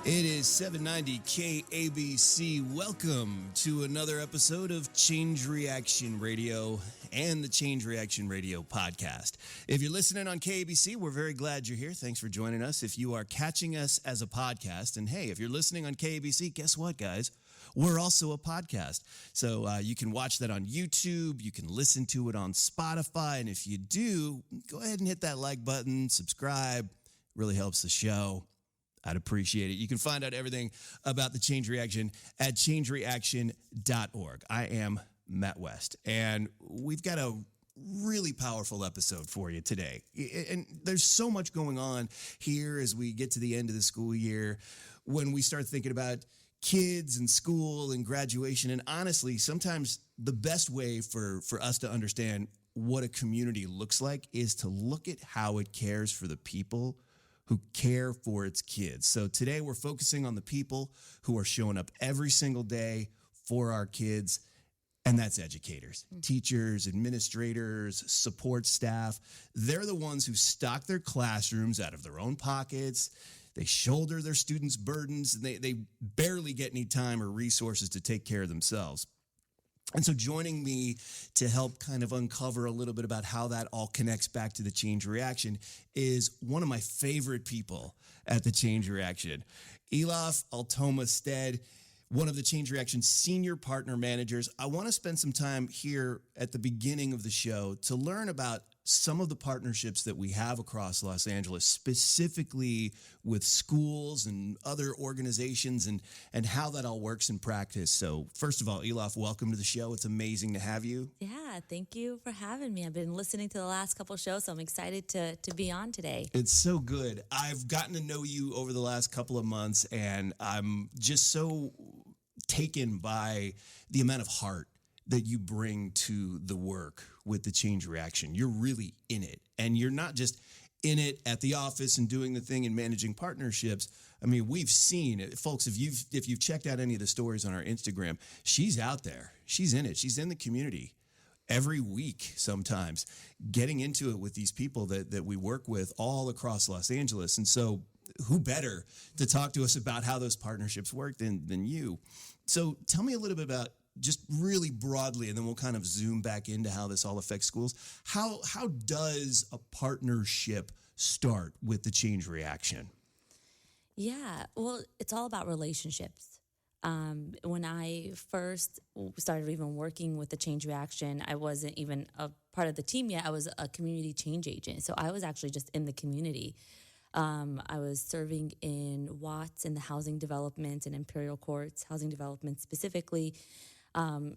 It is 790 KABC. Welcome to another episode of Change Reaction Radio and the Change Reaction Radio podcast. If you're listening on KABC, we're very glad you're here. Thanks for joining us. If you are catching us as a podcast, and hey, if you're listening on KABC, guess what, guys? We're also a podcast. So you can watch that on YouTube. You can listen to it on Spotify. And if you do, go ahead and hit that like button, subscribe. Really helps the show. I'd appreciate it. You can find out everything about the Change Reaction at changereaction.org. I am Matt West, and we've got a really powerful episode for you today. And there's so much going on here as we get to the end of the school year when we start thinking about kids and school and graduation. And honestly, sometimes the best way for us to understand what a community looks like is to look at how it cares for the people who care for its kids. So today we're focusing on the people who are showing up every single day for our kids, and that's educators, teachers, administrators, support staff. They're the ones who stock their classrooms out of their own pockets. They shoulder their students' burdens, and they barely get any time or resources to take care of themselves. And so joining me to help kind of uncover a little bit about how that all connects back to the Change Reaction is one of my favorite people at the Change Reaction, Ielaf Altoma-Stead, one of the Change Reaction senior partner managers. I want to spend some time here at the beginning of the show to learn about some of the partnerships that we have across Los Angeles, specifically with schools and other organizations and how that all works in practice. So first of all, Ielaf, welcome to the show. It's amazing to have you. Yeah, thank you for having me. I've been listening to the last couple shows, so I'm excited to be on today. It's so good. I've gotten to know you over the last couple of months, and I'm just so taken by the amount of heart that you bring to the work with the Change Reaction. You're really in it, and you're not just in it at the office and doing the thing and managing partnerships. I mean, we've seen it. Folks, if you've checked out any of the stories on our Instagram, she's out there. She's in it. She's in the community every week sometimes, getting into it with these people that we work with all across Los Angeles. And so who better to talk to us about how those partnerships work than you? So tell me a little bit about, just really broadly, and then we'll kind of zoom back into how this all affects schools. How does a partnership start with the Change Reaction? Yeah, well, it's all about relationships. When I first started even working with the Change Reaction, I wasn't even a part of the team yet. I was a community change agent. So I was actually just in the community. I was serving in Watts in the housing development and Imperial Courts housing development specifically.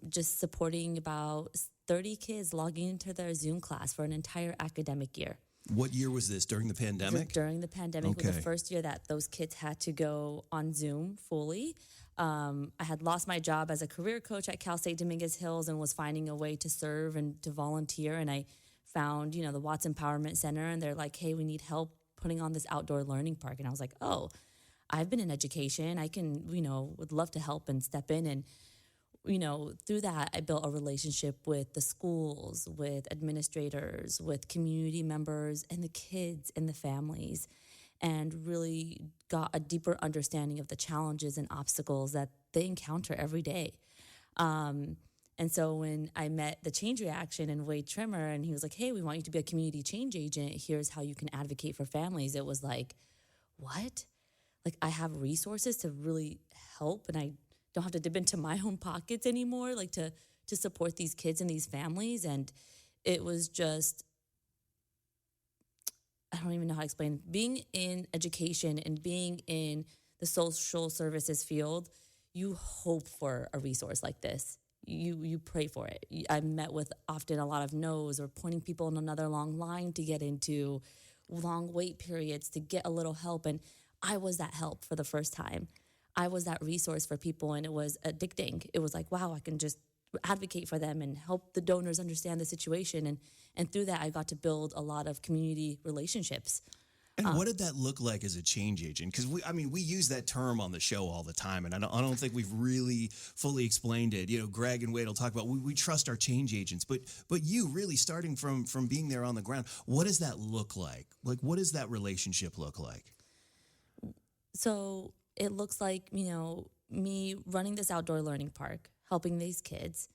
Just supporting about 30 kids logging into their Zoom class for an entire academic year. What year was this? During the pandemic? During the pandemic, Okay. was the first year that those kids had to go on Zoom fully. I had lost my job as a career coach at Cal State Dominguez Hills and was finding a way to serve and to volunteer. And I found, the Watts Empowerment Center, and they're like, hey, we need help putting on this outdoor learning park. And I was like, oh, I've been in education. I can, would love to help and step in. And through that, I built a relationship with the schools, with administrators, with community members, and the kids and the families, and really got a deeper understanding of the challenges and obstacles that they encounter every day. And so when I met the Change Reaction and Wade Trimmer, and he was like, hey, we want you to be a community change agent. Here's how you can advocate for families. It was like, what? Like, I have resources to really help, and I don't have to dip into my own pockets anymore, like to support these kids and these families. And it was just, I don't even know how to explain. Being in education and being in the social services field, you hope for a resource like this. You pray for it. I met with often a lot of no's or pointing people in another long line to get into, long wait periods to get a little help. And I was that help for the first time. I was that resource for people, and it was addicting. It was like, wow, I can just advocate for them and help the donors understand the situation. And through that, I got to build a lot of community relationships. And what did that look like as a change agent? Because we use that term on the show all the time, and I don't think we've really fully explained it. Greg and Wade will talk about we trust our change agents, but you really starting from being there on the ground, what does that look like? Like, what does that relationship look like? So it looks like, me running this outdoor learning park, helping these kids,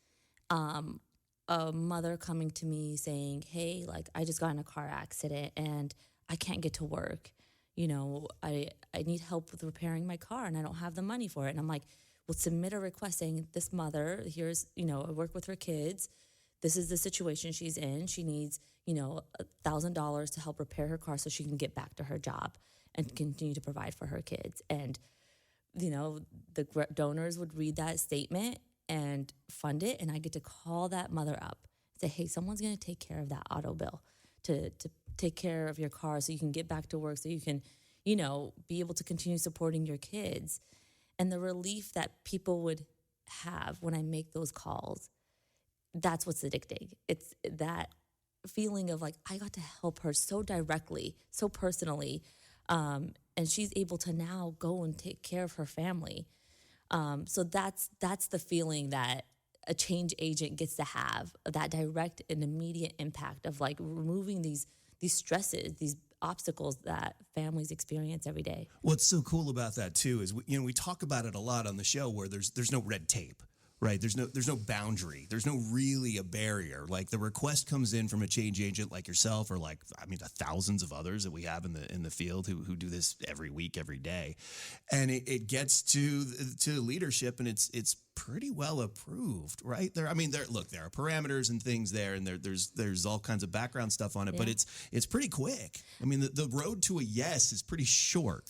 a mother coming to me saying, hey, like, I just got in a car accident and I can't get to work. I need help with repairing my car and I don't have the money for it. And I'm like, well, submit a request saying this mother, here's, I work with her kids. This is the situation she's in. She needs, $1,000 to help repair her car so she can get back to her job and continue to provide for her kids. And, the donors would read that statement and fund it. And I get to call that mother up, say, hey, someone's going to take care of that auto bill to take care of your car so you can get back to work, so you can, be able to continue supporting your kids. And the relief that people would have when I make those calls, that's what's addicting. It's that feeling of like, I got to help her so directly, so personally. And she's able to now go and take care of her family. So that's the feeling that a change agent gets to have, that direct and immediate impact of like removing these stresses, these obstacles that families experience every day. What's so cool about that too is we talk about it a lot on the show where there's no red tape. Right. There's no boundary. There's no really a barrier. Like the request comes in from a change agent like yourself or the thousands of others that we have in the field who do this every week, every day. And it gets to leadership and it's pretty well approved. Right there. There are parameters and things there and there's all kinds of background stuff on it, but it's pretty quick. The road to a yes is pretty short.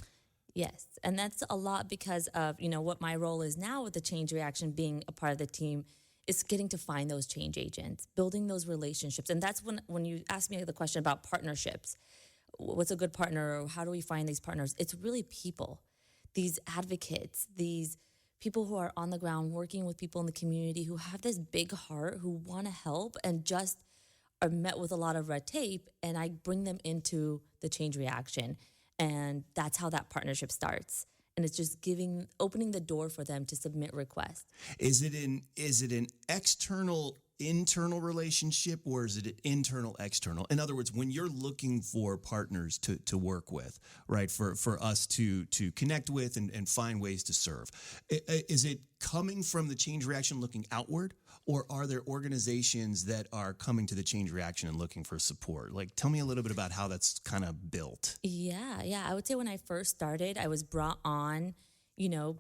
Yes, and that's a lot because of, what my role is now with the Change Reaction, being a part of the team, is getting to find those change agents, building those relationships. And that's when you ask me the question about partnerships, what's a good partner or how do we find these partners? It's really people, these advocates, these people who are on the ground working with people in the community who have this big heart, who want to help and just are met with a lot of red tape. And I bring them into the Change Reaction. And that's how that partnership starts. And it's just opening the door for them to submit requests. Is it an external internal relationship or is it an internal external? In other words, when you're looking for partners to work with, right, for us to connect with and find ways to serve, is it coming from the Change Reaction looking outward, or are there organizations that are coming to the Change Reaction and looking for support? Like, tell me a little bit about how that's kind of built. Yeah. I would say when I first started, I was brought on,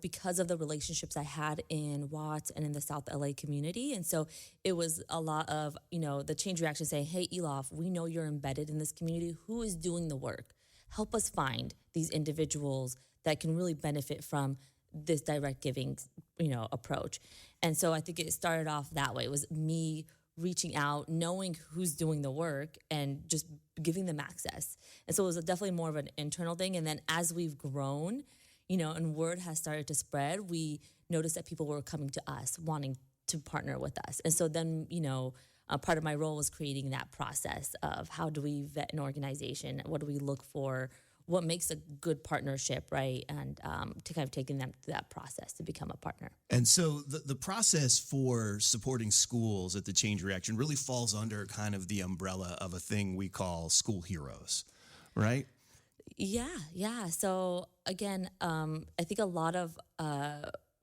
because of the relationships I had in Watts and in the South LA community. And so it was a lot of, the Change Reaction saying, hey, Ielaf, we know you're embedded in this community. Who is doing the work? Help us find these individuals that can really benefit from this direct giving, approach. And so I think it started off that way. It was me reaching out, knowing who's doing the work and just giving them access. And so it was definitely more of an internal thing. And then as we've grown, and word has started to spread, we noticed that people were coming to us, wanting to partner with us. And so then, part of my role was creating that process of how do we vet an organization? What do we look for? What makes a good partnership, right? And to kind of taking them through that process to become a partner. And so the process for supporting schools at the Change Reaction really falls under kind of the umbrella of a thing we call school heroes, right? Yeah. So again, I think a lot of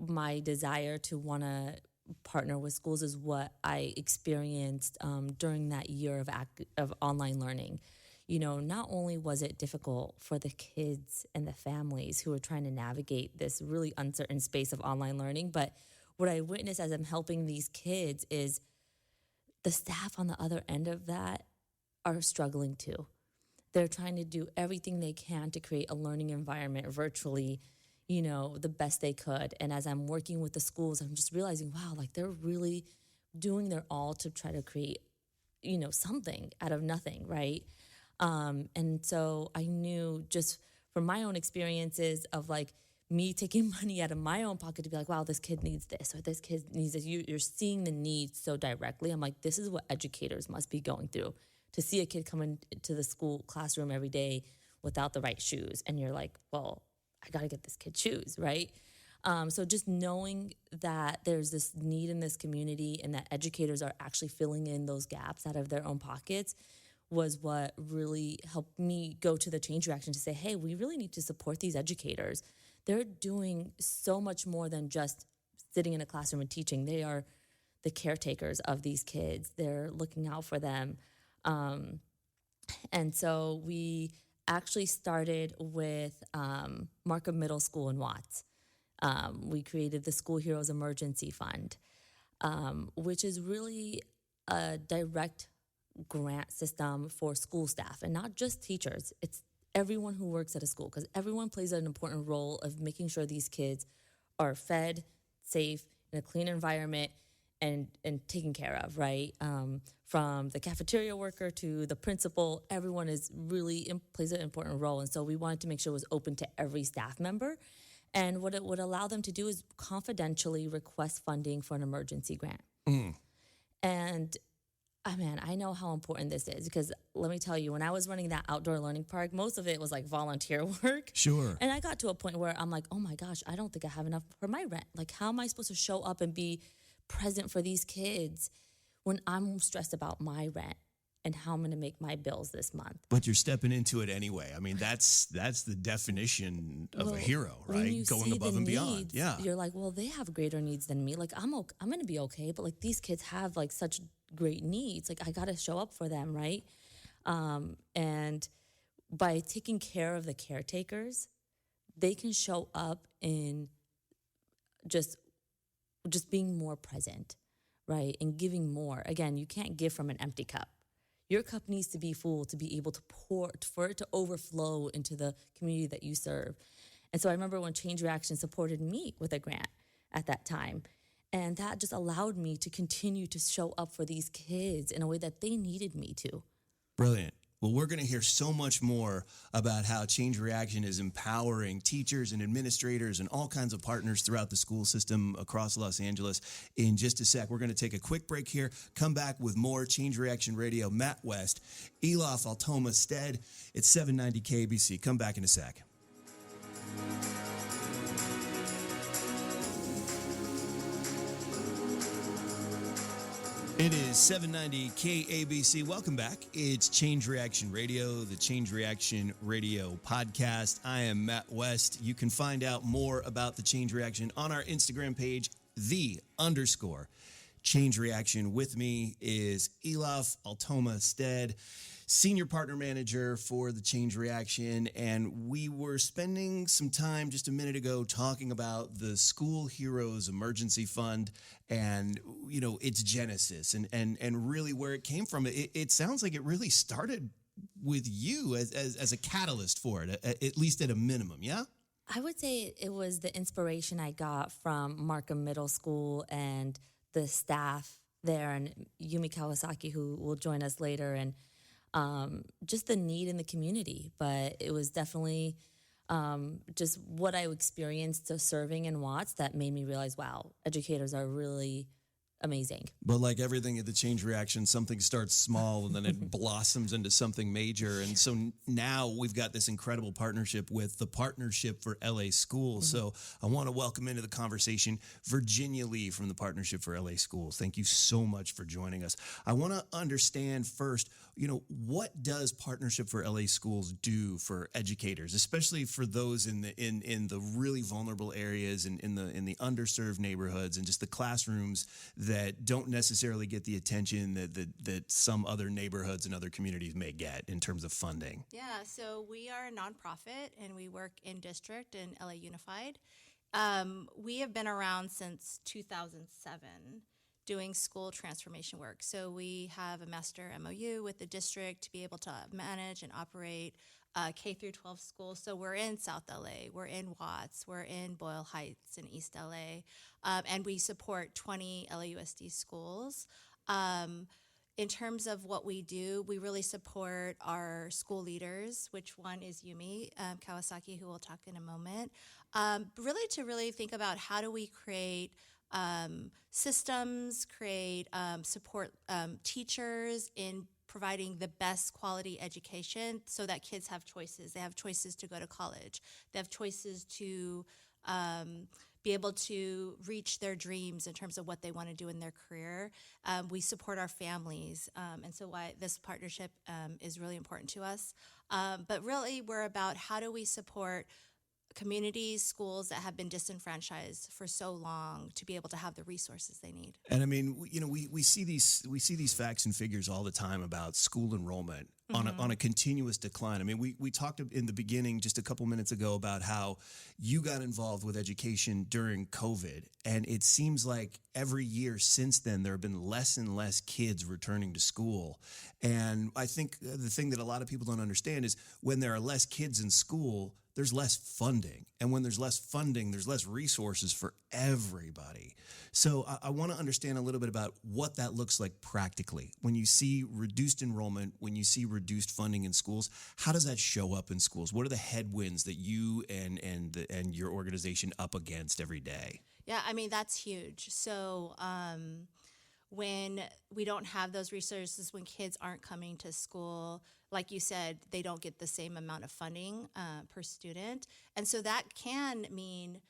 my desire to want to partner with schools is what I experienced during that year of online learning. Not only was it difficult for the kids and the families who were trying to navigate this really uncertain space of online learning, but what I witnessed as I'm helping these kids is the staff on the other end of that are struggling too. They're trying to do everything they can to create a learning environment virtually, the best they could. And as I'm working with the schools, I'm just realizing, wow, like they're really doing their all to try to create, something out of nothing, right? And so I knew just from my own experiences of like me taking money out of my own pocket to be like, wow, this kid needs this or this kid needs this. You're seeing the need so directly. I'm like, this is what educators must be going through, to see a kid come into the school classroom every day without the right shoes. And you're like, well, I got to get this kid shoes, right? So just knowing that there's this need in this community and that educators are actually filling in those gaps out of their own pockets was what really helped me go to the Change Reaction to say, hey, we really need to support these educators. they're doing so much more than just sitting in a classroom and teaching. They are the caretakers of these kids. They're looking out for them. And so we actually started with Markham Middle School in Watts. We created the School Heroes Emergency Fund, which is really a direct grant system for school staff, and not just teachers. It's everyone who works at a school, because everyone plays an important role of making sure these kids are fed, safe, in a clean environment, and taken care of, right? From the cafeteria worker to the principal, everyone is really plays an important role. And so we wanted to make sure it was open to every staff member. And what it would allow them to do is confidentially request funding for an emergency grant. And man, I know how important this is, because let me tell you, when I was running that outdoor learning park, most of it was like volunteer work. Sure. And I got to a point where I'm like, oh my gosh, I don't think I have enough for my rent. Like, how am I supposed to show up and be present for these kids when I'm stressed about my rent and how I'm going to make my bills this month? But you're stepping into it anyway. I mean, that's the definition of a hero, right? Going above and beyond. Yeah. You're like, well, they have greater needs than me. Like, I'm going to be okay, but like these kids have like such great needs. Like, I got to show up for them, right? And by taking care of the caretakers, they can show up in just being more present, right? And giving more. Again, you can't give from an empty cup. Your cup needs to be full to be able to pour, for it to overflow into the community that you serve. And so I remember when Change Reaction supported me with a grant at that time. And that just allowed me to continue to show up for these kids in a way that they needed me to. Brilliant. Well, we're going to hear so much more about how Change Reaction is empowering teachers and administrators and all kinds of partners throughout the school system across Los Angeles in just a sec. We're going to take a quick break here, come back with more Change Reaction Radio. Matt West, Ielaf Altoma-Stead. It's 790 KBC. Come back in a sec. It is 790 KABC. Welcome back. It's Change Reaction Radio, the Change Reaction Radio podcast. I am Matt West. You can find out more about the Change Reaction on our Instagram page, _Change Reaction. With me is Ielaf Altoma-Stead, Senior Partner Manager for the Change Reaction, and we were spending some time just a minute ago talking about the School Heroes Emergency Fund and, you know, its genesis and really where it came from. It sounds like it really started with you as a catalyst for it, at least at a minimum, yeah? I would say it was the inspiration I got from Markham Middle School and the staff there, and Yumi Kawosaki, who will join us later, and just the need in the community. But it was definitely just what I experienced serving in Watts that made me realize, wow, educators are really amazing. But like everything at the Change Reaction, something starts small and then it blossoms into something major. And so now we've got this incredible partnership with the Partnership for LA Schools. So I want to welcome into the conversation Virginia Lee from the Partnership for LA Schools. Thank you so much for joining us. I want to understand first, you know, what does Partnership for LA Schools do for educators, especially for those in the really vulnerable areas and in the underserved neighborhoods and just the classrooms that don't necessarily get the attention that some other neighborhoods and other communities may get in terms of funding? Yeah, so we are a nonprofit and we work in district in LA Unified. We have been around since 2007 doing school transformation work. So we have a master MOU with the district to be able to manage and operate K through 12 schools. So we're in South LA, we're in Watts, we're in Boyle Heights in East LA, and we support 20 LAUSD schools. In terms of what we do, we really support our school leaders, which one is Yumi Kawosaki, who we'll talk in a moment, really to really think about how do we create systems, support teachers in providing the best quality education so that kids have choices. They have choices to go to college. They have choices to be able to reach their dreams in terms of what they want to do in their career. We support our families, and so why this partnership is really important to us. But really, we're about how do we support communities, schools that have been disenfranchised for so long to be able to have the resources they need. And I mean, we see these facts and figures all the time about school enrollment on a continuous decline. I mean, we talked in the beginning just a couple minutes ago about how you got involved with education during COVID, and it seems like every year since then there have been less and less kids returning to school. And I think the thing that a lot of people don't understand is when there are less kids in school, there's less funding. And when there's less funding, there's less resources for everybody. So I want to understand a little bit about what that looks like practically. When you see reduced enrollment, when you see reduced funding in schools, how does that show up in schools? What are the headwinds that you and your organization up against every day? Yeah, I mean, that's huge. So when we don't have those resources, when kids aren't coming to school, like you said, they don't get the same amount of funding per student. And so that can mean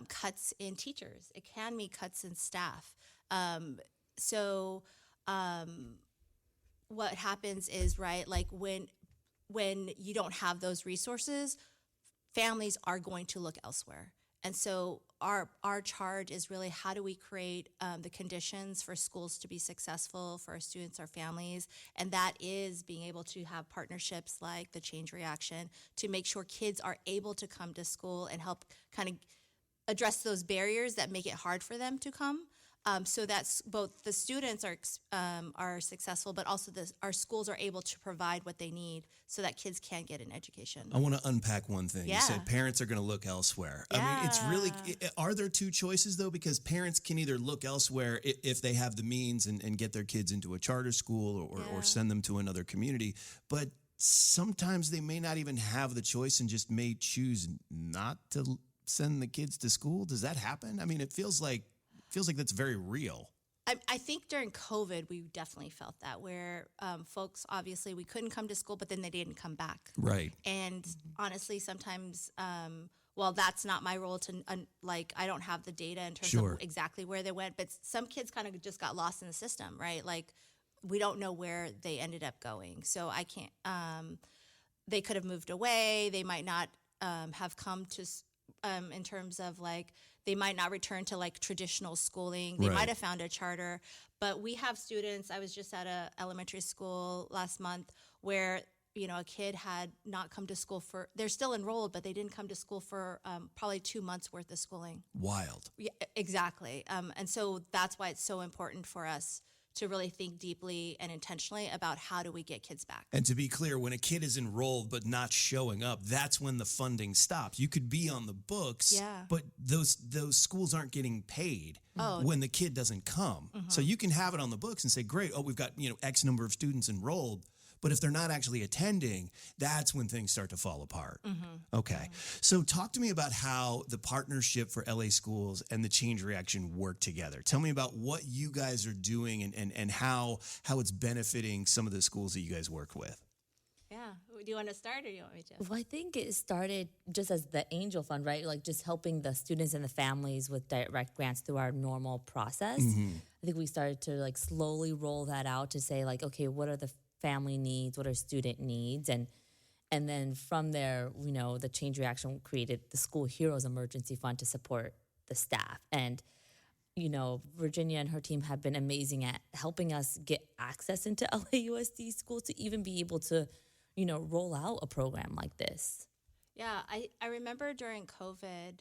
cuts in teachers. It can mean cuts in staff. What happens is, right, like when you don't have those resources, families are going to look elsewhere. And so our charge is really how do we create the conditions for schools to be successful for our students, our families, and that is being able to have partnerships like the Change Reaction to make sure kids are able to come to school and help kind of address those barriers that make it hard for them to come. So that's both the students are successful, but also our schools are able to provide what they need so that kids can get an education. I want to unpack one thing. Yeah. You said parents are going to look elsewhere. Yeah. I mean, it's really, are there two choices though? Because parents can either look elsewhere if they have the means and get their kids into a charter school or send them to another community. But sometimes they may not even have the choice and just may choose not to send the kids to school. Does that happen? I mean, it feels like that's very real. I think during COVID, we definitely felt that where folks, obviously, we couldn't come to school, but then they didn't come back. Right. And honestly, sometimes, that's not my role to, I don't have the data in terms of exactly where they went, but some kids kind of just got lost in the system, right? Like, we don't know where they ended up going. So I can't, they could have moved away. They might not have come to, in terms of like, they might not return to like traditional schooling. They might have found a charter, but we have students. I was just at a elementary school last month where, a kid had not come to school they're still enrolled, but they didn't come to school for probably 2 months worth of schooling. Wild. Yeah, exactly. And so that's why it's so important for us to really think deeply and intentionally about how do we get kids back. And to be clear, when a kid is enrolled but not showing up, that's when the funding stops. You could be on the books, but those schools aren't getting paid when the kid doesn't come. So you can have it on the books and say, great, we've got X number of students enrolled. But if they're not actually attending, that's when things start to fall apart. Okay. So talk to me about how the partnership for LA schools and the Change Reaction work together. Tell me about what you guys are doing and how it's benefiting some of the schools that you guys work with. Yeah. Do you want to start or do you want me to? Well, I think it started just as the Angel Fund, right? Like just helping the students and the families with direct grants through our normal process. I think we started to like slowly roll that out to say like, okay, what are the family needs, what are student needs, and then from there, the Change Reaction created the School Heroes Emergency Fund to support the staff. And, Virginia and her team have been amazing at helping us get access into LAUSD schools to even be able to, roll out a program like this. Yeah, I remember during COVID,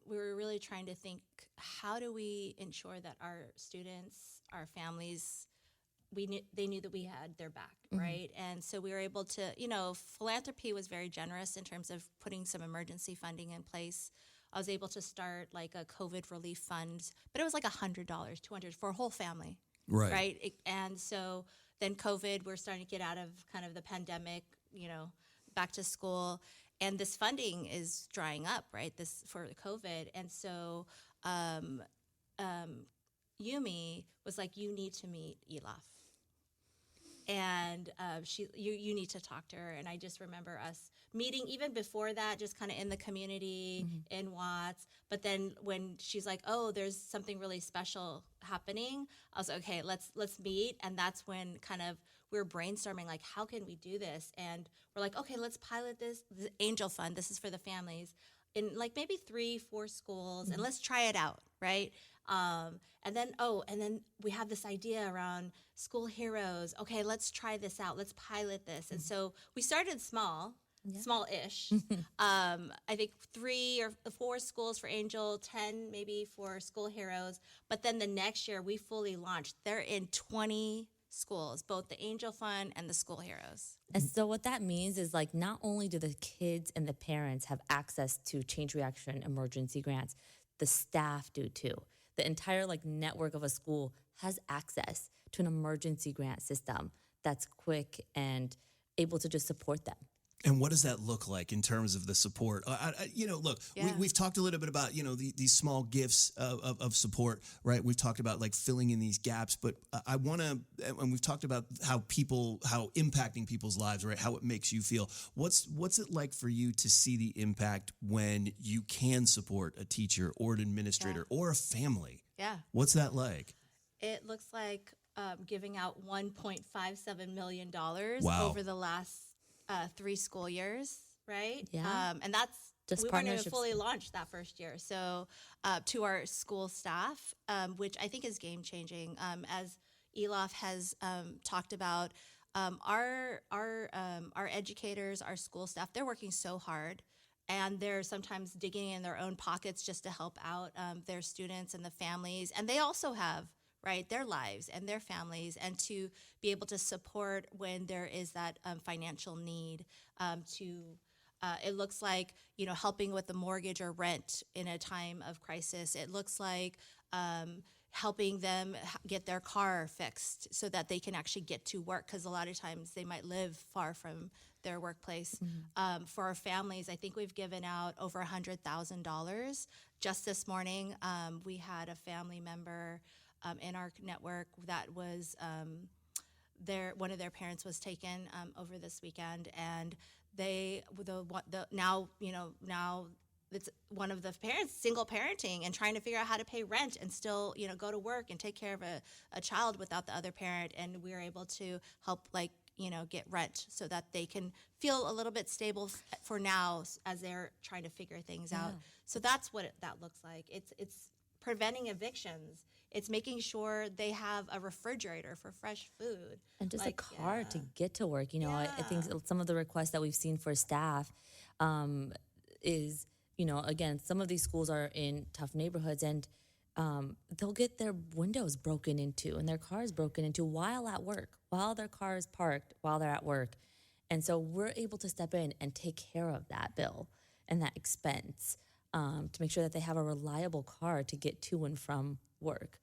we were really trying to think, how do we ensure that our students, our families, they knew that we had their back, right? And so we were able to, philanthropy was very generous in terms of putting some emergency funding in place. I was able to start like a COVID relief fund, but it was like $100, $200 for a whole family, right? And so then COVID, we're starting to get out of kind of the pandemic, back to school, and this funding is drying up, right? This for COVID, and so Yumi was like, you need to meet Ielaf. and you need to talk to her. And I just remember us meeting even before that, just kind of in the community in Watts. But then when she's like, oh, there's something really special happening, I was like, okay, let's meet. And that's when kind of we were brainstorming, like, how can we do this? And we're like, okay, let's pilot this, the Angel Fund. This is for the families in like maybe 3-4 schools, and let's try it out, right? And then we have this idea around school heroes. Okay, let's try this out. Let's pilot this. And so we started small-ish. I think 3 or 4 schools for Angel, 10 maybe for school heroes. But then the next year we fully launched. They're in 20 schools, both the Angel Fund and the school heroes. And so what that means is like not only do the kids and the parents have access to change reaction emergency grants, the staff do too. The entire like network of a school has access to an emergency grant system that's quick and able to just support them. And what does that look like in terms of the support? We've talked a little bit about, these small gifts of support, right? We've talked about like filling in these gaps, but I want to, and we've talked about how impacting people's lives, right? How it makes you feel. What's it like for you to see the impact when you can support a teacher or an administrator or a family? Yeah. What's that like? It looks like giving out $1.57 million over the last 3 school years, right? Yeah. And that's just we weren't even partnerships. fully launched that first year. So to our school staff, which I think is game changing, as Ielaf has talked about, our educators, our school staff, they're working so hard. And they're sometimes digging in their own pockets just to help out their students and the families. And they also have their lives and their families, and to be able to support when there is that financial need. It looks like helping with the mortgage or rent in a time of crisis. It looks like helping them get their car fixed so that they can actually get to work, because a lot of times they might live far from their workplace. For our families, I think we've given out over $100,000. Just this morning, we had a family member in our network that was one of their parents was taken over this weekend, and now it's one of the parents single parenting and trying to figure out how to pay rent and still go to work and take care of a child without the other parent, and we were able to help get rent so that they can feel a little bit stable for now as they're trying to figure things out. So that's what that looks like. It's preventing evictions. It's making sure they have a refrigerator for fresh food. And just a car to get to work. I think some of the requests that we've seen for staff is, again, some of these schools are in tough neighborhoods, and they'll get their windows broken into and their cars broken into while at work, while their car is parked, while they're at work. And so we're able to step in and take care of that bill and that expense to make sure that they have a reliable car to get to and from work.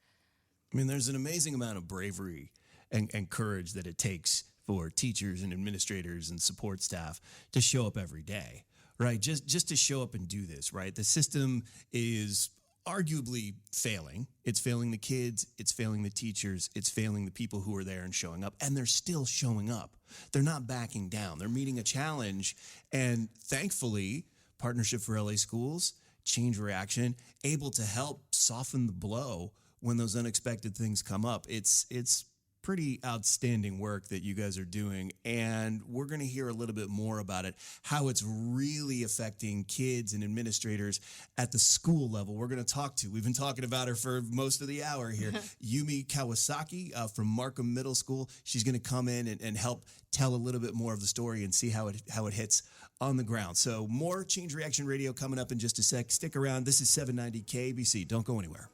I mean, there's an amazing amount of bravery and courage that it takes for teachers and administrators and support staff to show up every day, right? Just to show up and do this, right? The system is arguably failing. It's failing the kids. It's failing the teachers. It's failing the people who are there and showing up. And they're still showing up. They're not backing down. They're meeting a challenge. And thankfully, Partnership for LA Schools, Change Reaction, able to help soften the blow when those unexpected things come up. It's pretty outstanding work that you guys are doing, and we're going to hear a little bit more about it, how it's really affecting kids and administrators at the school level. We've been talking about her for most of the hour here, Yumi Kawosaki from Markham Middle School. She's going to come in and help tell a little bit more of the story and see how it hits on the ground. So more Change Reaction Radio coming up in just a sec. Stick around. This is 790 KABC. Don't go anywhere.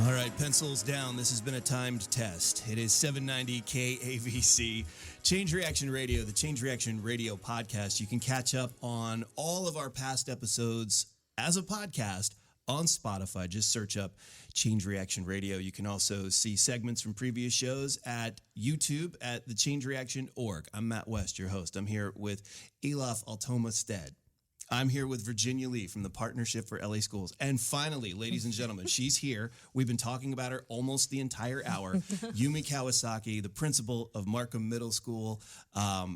All right, pencils down. This has been a timed test. It is 790 KABC, Change Reaction Radio, the Change Reaction Radio podcast. You can catch up on all of our past episodes as a podcast on Spotify. Just search up Change Reaction Radio. You can also see segments from previous shows at YouTube at thechangereaction.org. I'm Matt West, your host. I'm here with Ielaf Altoma-Stead. I'm here with Virginia Lee from the Partnership for LA Schools. And finally, ladies and gentlemen, she's here. We've been talking about her almost the entire hour. Yumi Kawosaki, the principal of Markham Middle School. I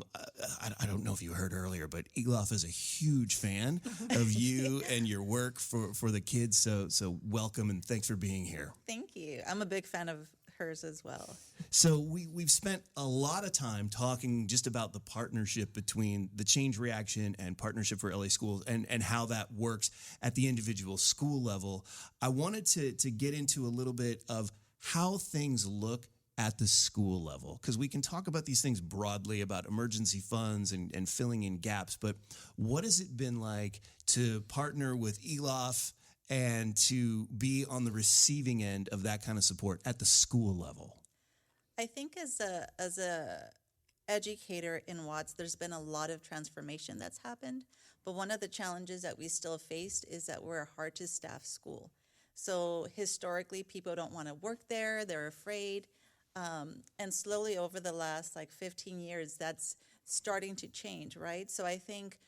don't know if you heard earlier, but Ielaf is a huge fan of you and your work for the kids. So welcome and thanks for being here. Thank you. I'm a big fan of hers as well. So we've spent a lot of time talking just about the partnership between the Change Reaction and Partnership for LA Schools and how that works at the individual school level. I wanted to get into a little bit of how things look at the school level, because we can talk about these things broadly about emergency funds and filling in gaps, but what has it been like to partner with Ielaf and to be on the receiving end of that kind of support at the school level? I think as a educator in Watts, there's been a lot of transformation that's happened. But one of the challenges that we still faced is that we're a hard to staff school. So historically, people don't want to work there. They're afraid. And slowly over the last 15 years, that's starting to change, right? So I think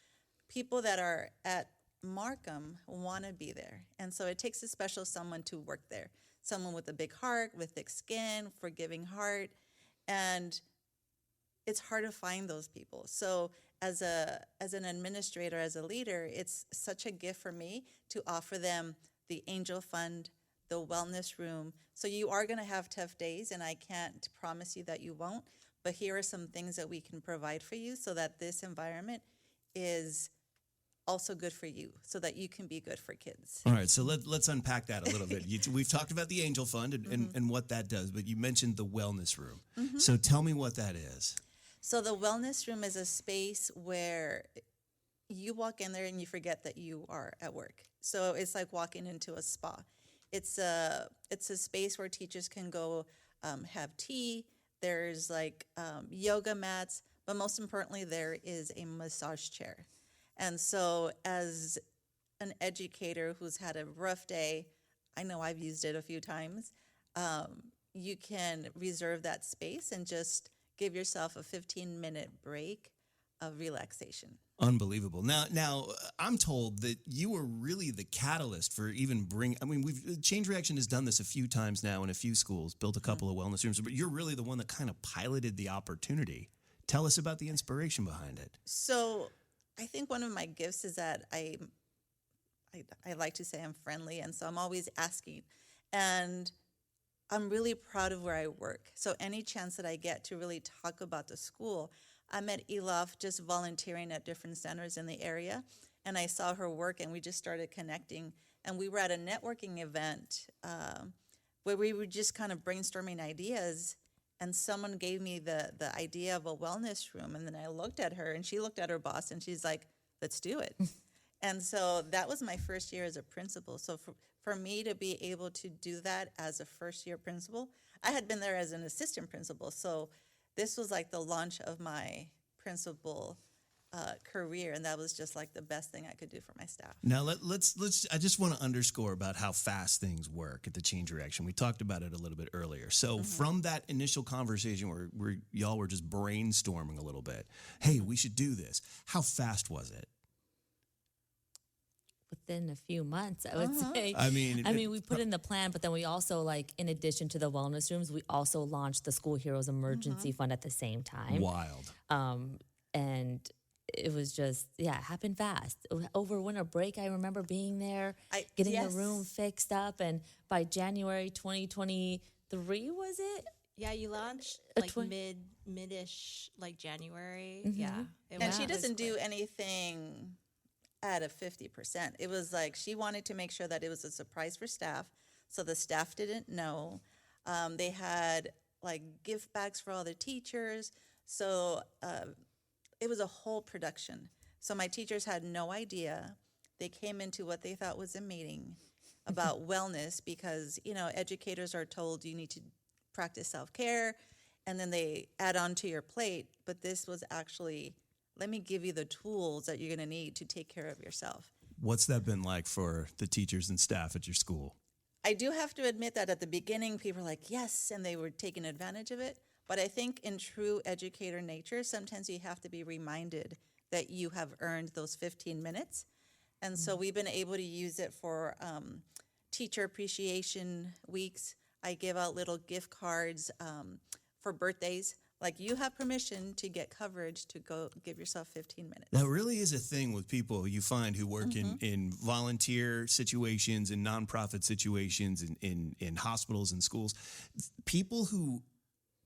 people that are at Markham want to be there. And so it takes a special someone to work there. Someone with a big heart, with thick skin, forgiving heart. And it's hard to find those people. So as an administrator, as a leader, it's such a gift for me to offer them the Angel Fund, the wellness room. So you are going to have tough days, and I can't promise you that you won't. But here are some things that we can provide for you so that this environment is also good for you, so that you can be good for kids. All right, so let's unpack that a little bit. We've talked about the Angel Fund and what that does, but you mentioned the wellness room. So tell me what that is. So the wellness room is a space where you walk in there and you forget that you are at work. So it's like walking into a spa. It's a space where teachers can go have tea. There's yoga mats, but most importantly, there is a massage chair. And so as an educator who's had a rough day, I know I've used it a few times, you can reserve that space and just give yourself a 15-minute break of relaxation. Unbelievable. Now, I'm told that you were really the catalyst for even Change Reaction has done this a few times now in a few schools, built a couple of wellness rooms, but you're really the one that kind of piloted the opportunity. Tell us about the inspiration behind it. So I think one of my gifts is that I like to say I'm friendly, and so I'm always asking. And I'm really proud of where I work. So any chance that I get to really talk about the school, I met Ielaf just volunteering at different centers in the area, and I saw her work, and we just started connecting. And we were at a networking event where we were just kind of brainstorming ideas, and someone gave me the idea of a wellness room. And then I looked at her, and she looked at her boss, and she's like, let's do it. And so that was my first year as a principal. So for me to be able to do that as a first-year principal, I had been there as an assistant principal. So this was like the launch of my principal career, and that was just like the best thing I could do for my staff. Now let's. I just want to underscore about how fast things work at the Change Reaction. We talked about it a little bit earlier. So from that initial conversation where y'all were just brainstorming a little bit, hey, we should do this. How fast was it? Within a few months, I would say. I mean, we put in the plan, but then we also, in addition to the wellness rooms, we also launched the School Heroes Emergency Fund at the same time. Wild. And it was just, it happened fast. Over winter break, I remember being there, getting the room fixed up, and by January 2023, was it? Yeah, you launched mid-ish, January. Yeah. And she doesn't do anything at a 50%. It was like she wanted to make sure that it was a surprise for staff, so the staff didn't know. They had gift bags for all the teachers, so it was a whole production. So my teachers had no idea. They came into what they thought was a meeting about wellness because, educators are told you need to practice self-care, and then they add on to your plate. But this was actually, let me give you the tools that you're going to need to take care of yourself. What's that been like for the teachers and staff at your school? I do have to admit that at the beginning, people were like, yes, and they were taking advantage of it. But I think in true educator nature, sometimes you have to be reminded that you have earned those 15 minutes. And so we've been able to use it for teacher appreciation weeks. I give out little gift cards for birthdays. Like, you have permission to get coverage to go give yourself 15 minutes. That really is a thing with people you find who work in volunteer situations, in nonprofit situations, in hospitals and schools. People who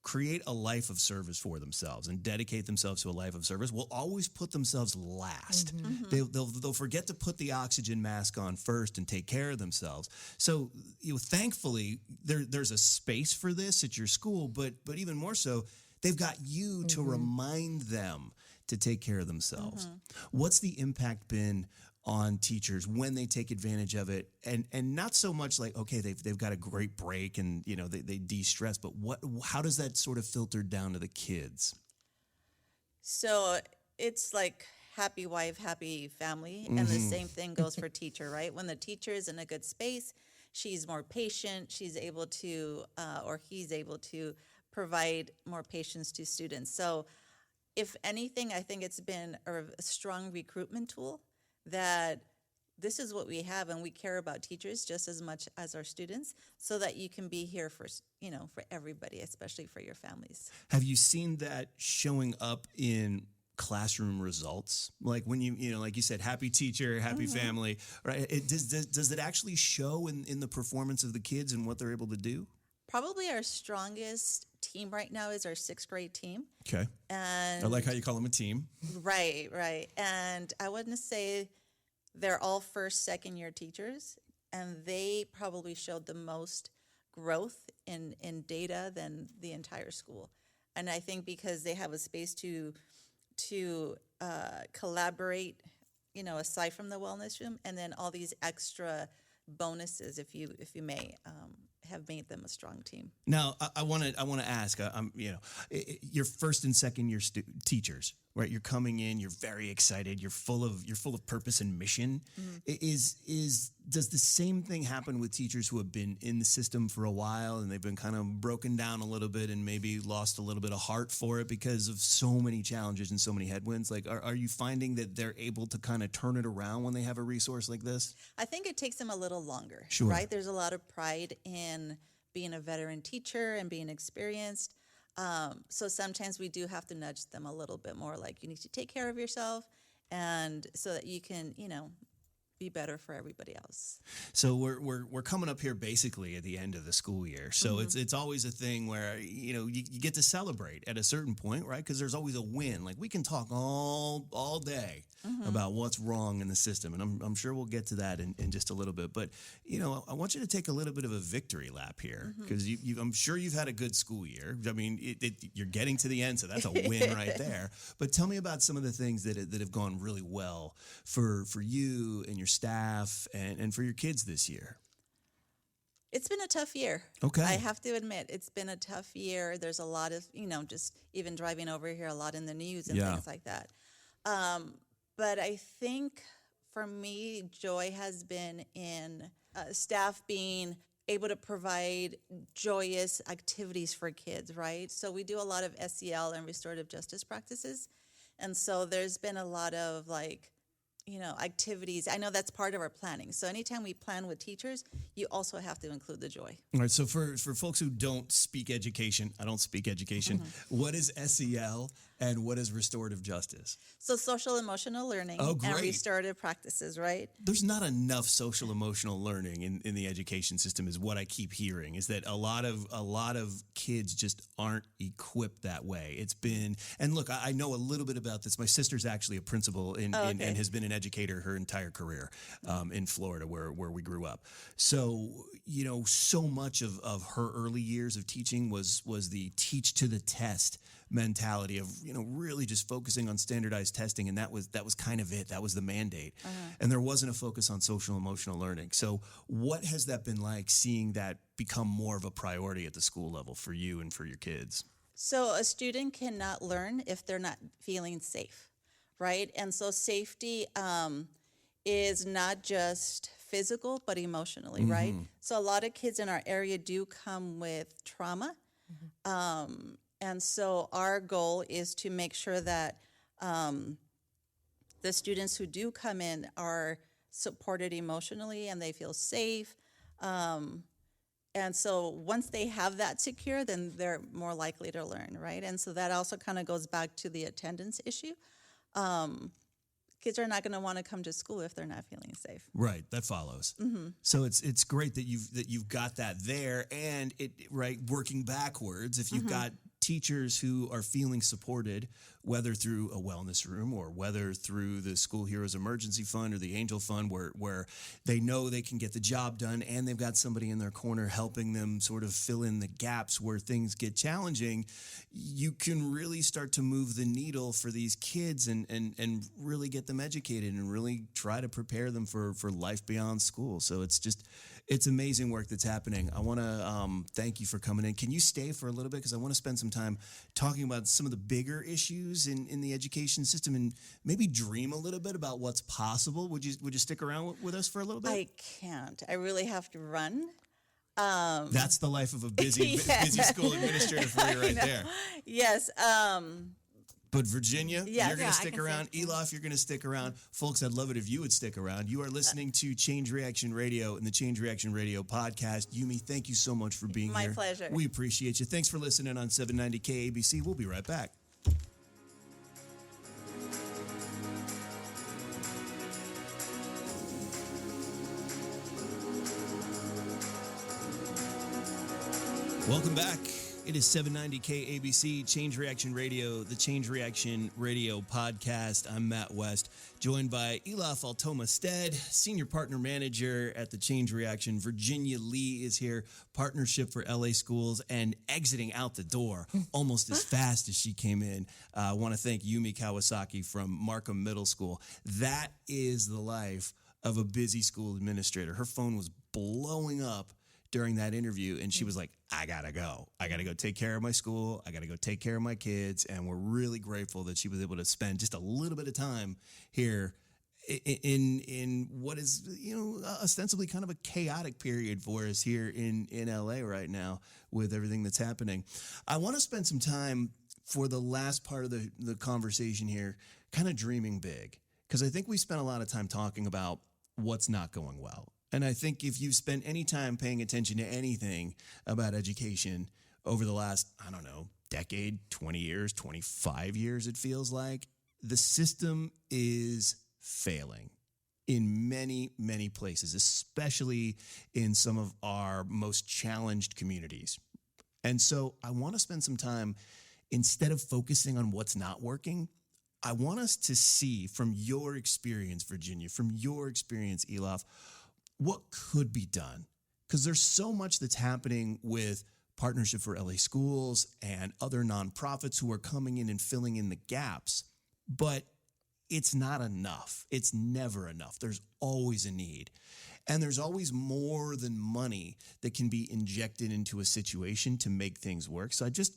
create a life of service for themselves and dedicate themselves to a life of service will always put themselves last. They'll forget to put the oxygen mask on first and take care of themselves. So, thankfully, there's a space for this at your school, but even more so, they've got you to remind them to take care of themselves. What's the impact been on teachers when they take advantage of it, and not so much like, okay, they've got a great break and they de-stress, but how does that sort of filter down to the kids? So it's like happy wife, happy family, and the same thing goes for teacher, right? When the teacher is in a good space, she's more patient, she's able to, or he's able to provide more patience to students. So if anything, I think it's been a strong recruitment tool that this is what we have, and we care about teachers just as much as our students, so that you can be here for everybody, especially for your families. Have you seen that showing up in classroom results? Like when like you said, happy teacher, happy family, right? Does it actually show in the performance of the kids and what they're able to do? Probably our strongest team right now is our sixth grade team. Okay. And I like how you call them a team. Right. And I wouldn't say they're all first, second year teachers, and they probably showed the most growth in data than the entire school. And I think because they have a space to collaborate, aside from the wellness room, and then all these extra bonuses, if you may, have made them a strong team. Now, I want to ask. Your first and second year teachers, right? You're coming in. You're very excited. You're full of purpose and mission. Does the same thing happen with teachers who have been in the system for a while and they've been kind of broken down a little bit and maybe lost a little bit of heart for it because of so many challenges and so many headwinds? Like, are you finding that they're able to kind of turn it around when they have a resource like this? I think it takes them a little longer. Sure. Right? There's a lot of pride in being a veteran teacher and being experienced. So sometimes we do have to nudge them a little bit more, like, you need to take care of yourself, and so that you can, be better for everybody else. So we're coming up here basically at the end of the school year. So it's always a thing where you get to celebrate at a certain point, right? Because there's always a win. Like, we can talk all day about what's wrong in the system, and I'm sure we'll get to that in just a little bit. But I want you to take a little bit of a victory lap here, because I'm sure you've had a good school year. I mean, you're getting to the end, so that's a win right there. But tell me about some of the things that have gone really well for you and your staff and for your kids this year. It's been a tough year. Okay. I have to admit, it's been a tough year. There's a lot of, just even driving over here, a lot in the news and things like that. But I think for me, joy has been in staff being able to provide joyous activities for kids, right? So we do a lot of SEL and restorative justice practices. And so there's been a lot of activities. I know that's part of our planning. So anytime we plan with teachers, you also have to include the joy. All right. So for folks who don't speak education, I don't speak education. What is SEL and what is restorative justice? So social emotional learning and restorative practices, right? There's not enough social emotional learning in the education system, is what I keep hearing, is that a lot of kids just aren't equipped that way. It's been, and look, I know a little bit about this. My sister's actually a principal and has been an educator her entire career in Florida, where we grew up. So, so much of her early years of teaching was the teach to the test mentality of, really just focusing on standardized testing. And that was kind of it. That was the mandate. And there wasn't a focus on social emotional learning. So what has that been like, seeing that become more of a priority at the school level for you and for your kids? So a student cannot learn if they're not feeling safe, right? And so safety is not just physical, but emotionally, right? So a lot of kids in our area do come with trauma. And so our goal is to make sure that the students who do come in are supported emotionally and they feel safe. And so once they have that secure, then they're more likely to learn, right? And so that also kind of goes back to the attendance issue. Kids are not going to want to come to school if they're not feeling safe. Right, that follows. So it's great that you've got that there, and working backwards. If you've got teachers who are feeling supported, whether through a wellness room or whether through the School Heroes Emergency Fund or the Angel Fund, where they know they can get the job done, and they've got somebody in their corner helping them sort of fill in the gaps where things get challenging, you can really start to move the needle for these kids and really get them educated and really try to prepare them for life beyond school. So it's amazing work that's happening. I want to thank you for coming in. Can you stay for a little bit? Because I want to spend some time talking about some of the bigger issues in the education system and maybe dream a little bit about what's possible. Would you stick around with us for a little bit? I can't. I really have to run. That's the life of a busy school administrator for you right there. Yes. But Virginia, Yes. you're going Yeah, to I stick can around. Ielaf, you're going to stick around. Folks, I'd love it if you would stick around. You are listening to Change Reaction Radio and the Change Reaction Radio podcast. Yumi, thank you so much for being here. My pleasure. We appreciate you. Thanks for listening on 790 KABC. We'll be right back. Welcome back. It is 790 KABC, Change Reaction Radio, the Change Reaction Radio podcast. I'm Matt West, joined by Ielaf Altoma-Stead, Senior Partner Manager at the Change Reaction. Virginia Lee is here, Partnership for LA Schools, and exiting out the door almost as fast as she came in. I want to thank Yumi Kawosaki from Markham Middle School. That is the life of a busy school administrator. Her phone was blowing up during that interview, and she was like, I gotta go take care of my school. I gotta go take care of my kids. And we're really grateful that she was able to spend just a little bit of time here in what is, ostensibly kind of a chaotic period for us here in LA right now with everything that's happening. I want to spend some time for the last part of the conversation here, kind of dreaming big, because I think we spent a lot of time talking about what's not going well. And I think if you've spent any time paying attention to anything about education over the last, decade, 20 years, 25 years, it feels like, the system is failing in many, many places, especially in some of our most challenged communities. And so I want to spend some time, instead of focusing on what's not working, I want us to see from your experience, Virginia, from your experience, Ielaf, what could be done? Because there's so much that's happening with Partnership for LA Schools and other nonprofits who are coming in and filling in the gaps, but it's not enough. It's never enough. There's always a need. And there's always more than money that can be injected into a situation to make things work. So I just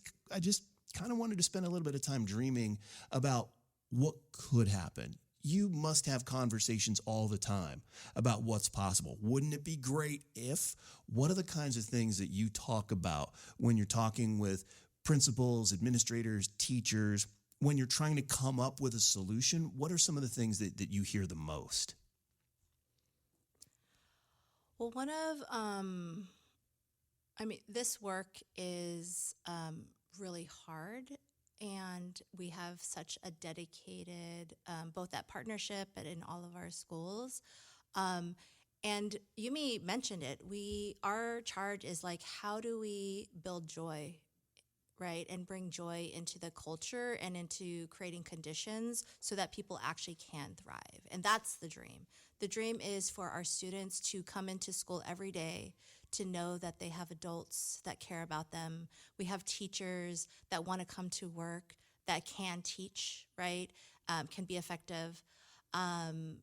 kind of wanted to spend a little bit of time dreaming about what could happen. You must have conversations all the time about what's possible. Wouldn't it be great if? What are the kinds of things that you talk about when you're talking with principals, administrators, teachers, when you're trying to come up with a solution? What are some of the things that you hear the most? Well, this work is really hard. And we have such a dedicated, both at Partnership and in all of our schools. And Yumi mentioned it. Our charge is like, how do we build joy, right? And bring joy into the culture and into creating conditions so that people actually can thrive. And that's the dream. The dream is for our students to come into school every day, to know that they have adults that care about them. We have teachers that want to come to work, that can teach, right? Can be effective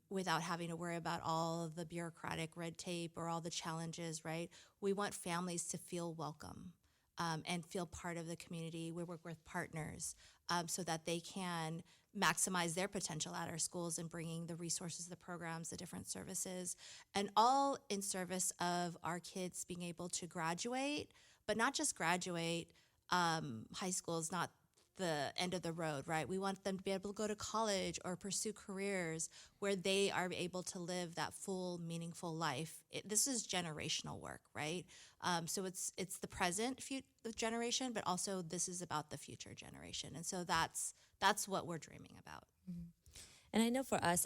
without having to worry about all of the bureaucratic red tape or all the challenges, right? We want families to feel welcome. and feel part of the community. We work with partners so that they can maximize their potential at our schools and bringing the resources, the programs, the different services, and all in service of our kids being able to graduate, but not just graduate. High school is not the end of the road, right? We want them to be able to go to college or pursue careers where they are able to live that full, meaningful life. This is generational work, right? So it's the present generation, but also this is about the future generation. And so that's what we're dreaming about. And I know for us,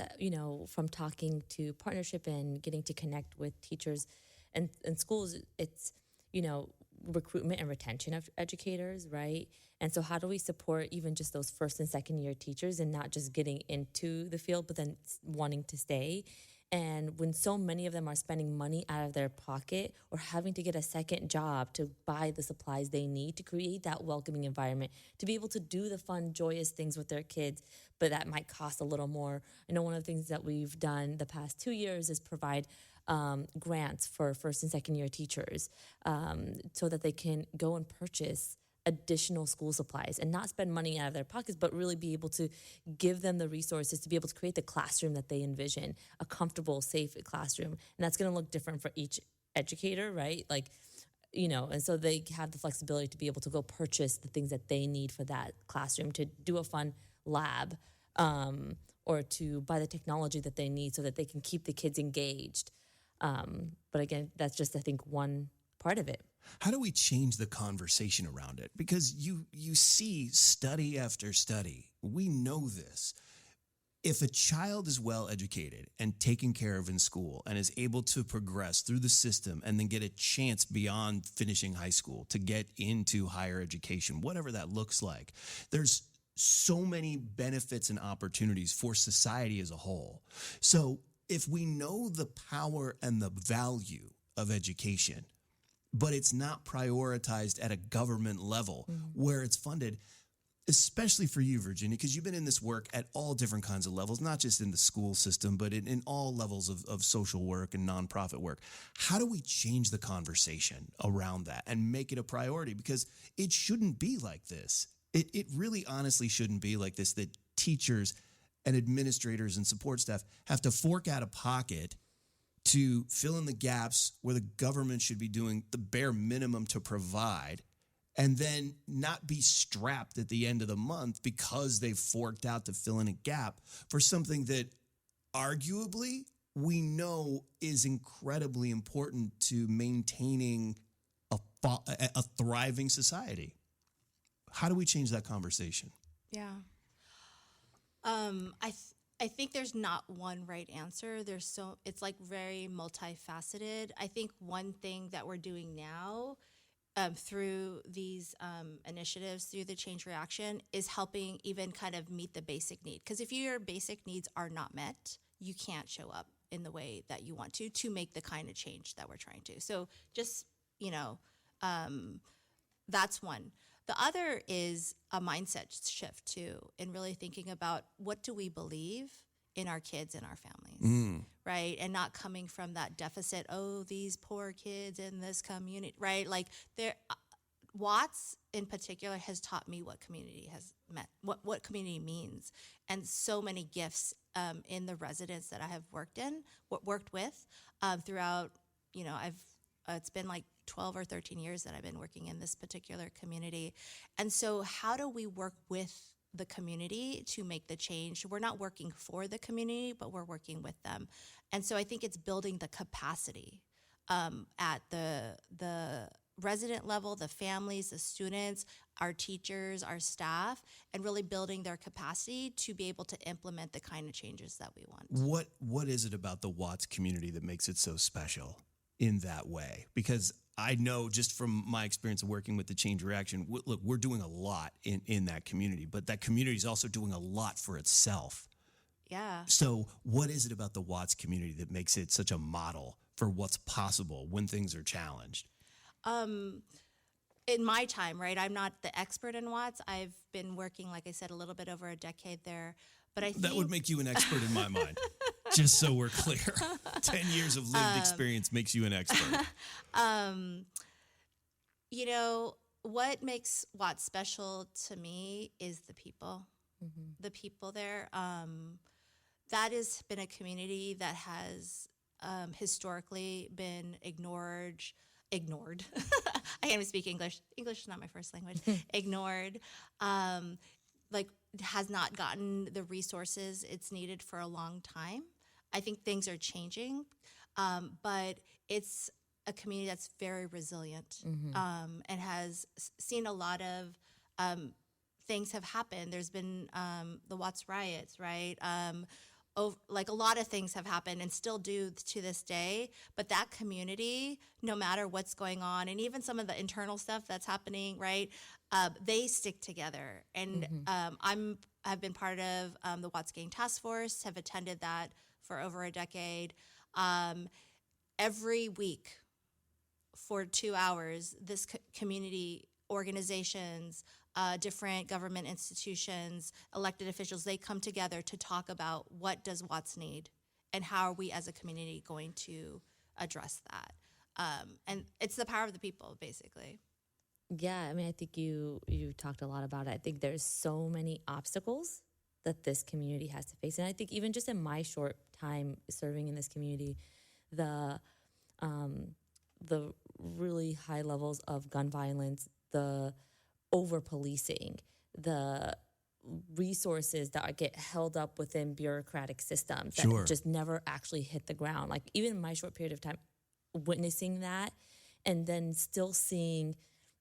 from talking to partnership and getting to connect with teachers and schools, it's, recruitment and retention of educators, right? And so how do we support even just those first and second year teachers and not just getting into the field, but then wanting to stay? And when so many of them are spending money out of their pocket or having to get a second job to buy the supplies they need to create that welcoming environment, to be able to do the fun, joyous things with their kids, but that might cost a little more. I know one of the things that we've done the past 2 years is provide grants for first and second year teachers so that they can go and purchase additional school supplies and not spend money out of their pockets, but really be able to give them the resources to be able to create the classroom that they envision, a comfortable, safe classroom. And that's going to look different for each educator, right? And so they have the flexibility to be able to go purchase the things that they need for that classroom, to do a fun lab, or to buy the technology that they need so that they can keep the kids engaged. But again, that's just, I think, one part of it. How do we change the conversation around it? Because you see study after study. We know this. If a child is well educated and taken care of in school and is able to progress through the system and then get a chance beyond finishing high school to get into higher education, whatever that looks like, there's so many benefits and opportunities for society as a whole. So if we know the power and the value of education, but it's not prioritized at a government level where it's funded, especially for you, Virginia, because you've been in this work at all different kinds of levels, not just in the school system, but in all levels of social work and nonprofit work. How do we change the conversation around that and make it a priority? Because it shouldn't be like this. It really honestly shouldn't be like this, that teachers and administrators and support staff have to fork out of pocket to fill in the gaps where the government should be doing the bare minimum to provide, and then not be strapped at the end of the month because they've forked out to fill in a gap for something that arguably we know is incredibly important to maintaining a thriving society. How do we change that conversation? Yeah. I think there's not one right answer. It's like very multifaceted. I think one thing that we're doing now through these initiatives, through the Change Reaction, is helping even kind of meet the basic need. Because if your basic needs are not met, you can't show up in the way that you want to make the kind of change that we're trying to. So just, that's one. The other is a mindset shift too, in really thinking about what do we believe in our kids and our families, right? And not coming from that deficit, these poor kids in this community, right? Like Watts in particular has taught me what community has meant, what community means, and so many gifts in the residents that I have worked with throughout, it's been like 12 or 13 years that I've been working in this particular community. And so how do we work with the community to make the change? We're not working for the community, but we're working with them. And so I think it's building the capacity at the resident level, the families, the students, our teachers, our staff, and really building their capacity to be able to implement the kind of changes that we want. What is it about the Watts community that makes it so special in that way? Because I know just from my experience of working with the Change Reaction, look, we're doing a lot in that community, but that community is also doing a lot for itself. Yeah. So what is it about the Watts community that makes it such a model for what's possible when things are challenged? In my time, right, I'm not the expert in Watts. I've been working, like I said, a little bit over a decade there. But I think that would make you an expert in my mind. Just so we're clear, 10 years of lived experience makes you an expert. what makes Watts special to me is the people. The people there. That has been a community that has historically been ignored. I can't even speak English. English is not my first language. Ignored. Like, has not gotten the resources it's needed for a long time. I think things are changing, but it's a community that's very resilient and has seen a lot of things have happened. There's been the Watts riots, right? Like a lot of things have happened and still do to this day. But that community, no matter what's going on, and even some of the internal stuff that's happening, right? They stick together. And I've been part of the Watts Gang Task Force, have attended that for over a decade. Every week for 2 hours, this community organizations, different government institutions, elected officials, they come together to talk about what does Watts need and how are we as a community going to address that. And it's the power of the people, basically. Yeah, I mean, I think you talked a lot about it. I think there's so many obstacles that this community has to face. And I think even just in my short time serving in this community, the really high levels of gun violence, the over-policing, the resources that get held up within bureaucratic systems that just never actually hit the ground. Like, even in my short period of time, witnessing that and then still seeing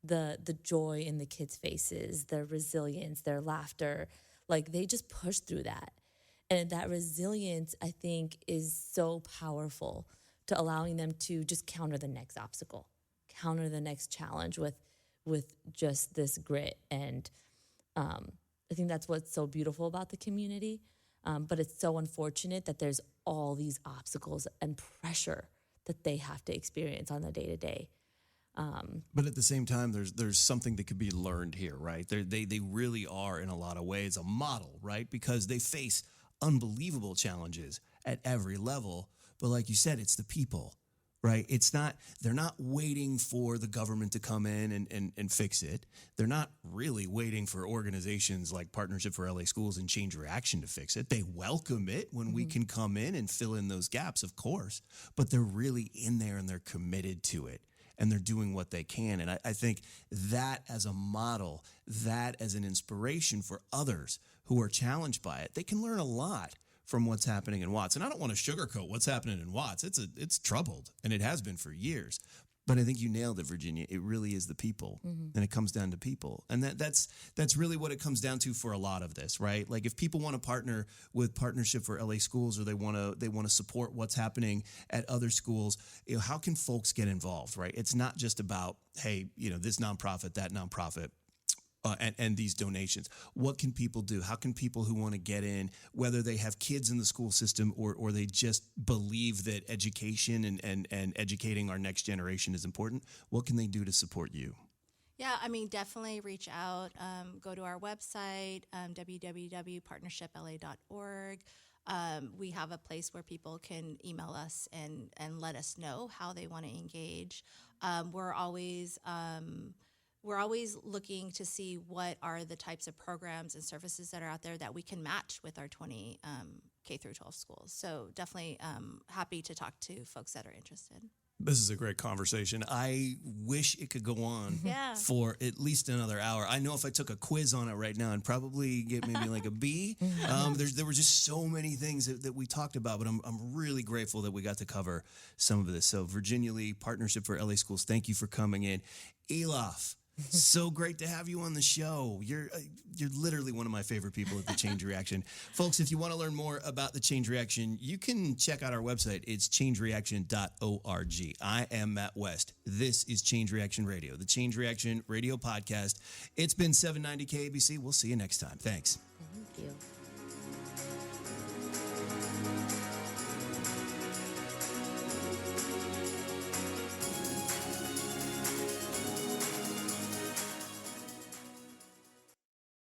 the joy in the kids' faces, their resilience, their laughter, like they just push through that. And that resilience, I think, is so powerful to allowing them to just counter the next obstacle, counter the next challenge with just this grit. And I think that's what's so beautiful about the community. But it's so unfortunate that there's all these obstacles and pressure that they have to experience on the day-to-day. But at the same time, there's something that could be learned here, right? They really are, in a lot of ways, a model, right? Because they face unbelievable challenges at every level. But like you said, it's the people, right? They're not waiting for the government to come in and fix it. They're not really waiting for organizations like Partnership for LA Schools and Change Reaction to fix it. They welcome it when we can come in and fill in those gaps, of course. But they're really in there and they're committed to it. And they're doing what they can. And I think that as a model, that as an inspiration for others who are challenged by it, they can learn a lot from what's happening in Watts. And I don't want to sugarcoat what's happening in Watts. It's troubled, and it has been for years. But I think you nailed it, Virginia. It really is the people, and it comes down to people. And that's really what it comes down to for a lot of this, right? Like, if people want to partner with Partnership for LA Schools, or they want to support what's happening at other schools, how can folks get involved, right? It's not just about, hey, this nonprofit, that nonprofit. And these donations. What can people do? How can people who want to get in, whether they have kids in the school system or they just believe that education and educating our next generation is important, what can they do to support you? Yeah, I mean, definitely reach out. Go to our website, www.partnershipla.org. We have a place where people can email us and let us know how they want to engage. We're always looking to see what are the types of programs and services that are out there that we can match with our 20 K through 12 schools. So definitely happy to talk to folks that are interested. This is a great conversation. I wish it could go on for at least another hour. I know if I took a quiz on it right now, I'd probably get maybe like a B. There were just so many things that we talked about, but I'm really grateful that we got to cover some of this. So Virginia Lee, Partnership for LA Schools, thank you for coming in. Ielaf, so great to have you on the show. You're literally one of my favorite people at the Change Reaction. Folks, if you want to learn more about the Change Reaction, you can check out our website. It's changereaction.org. I am Matt West. This is Change Reaction Radio, the Change Reaction Radio podcast. It's been 790 KABC. We'll see you next time. Thanks. Thank you.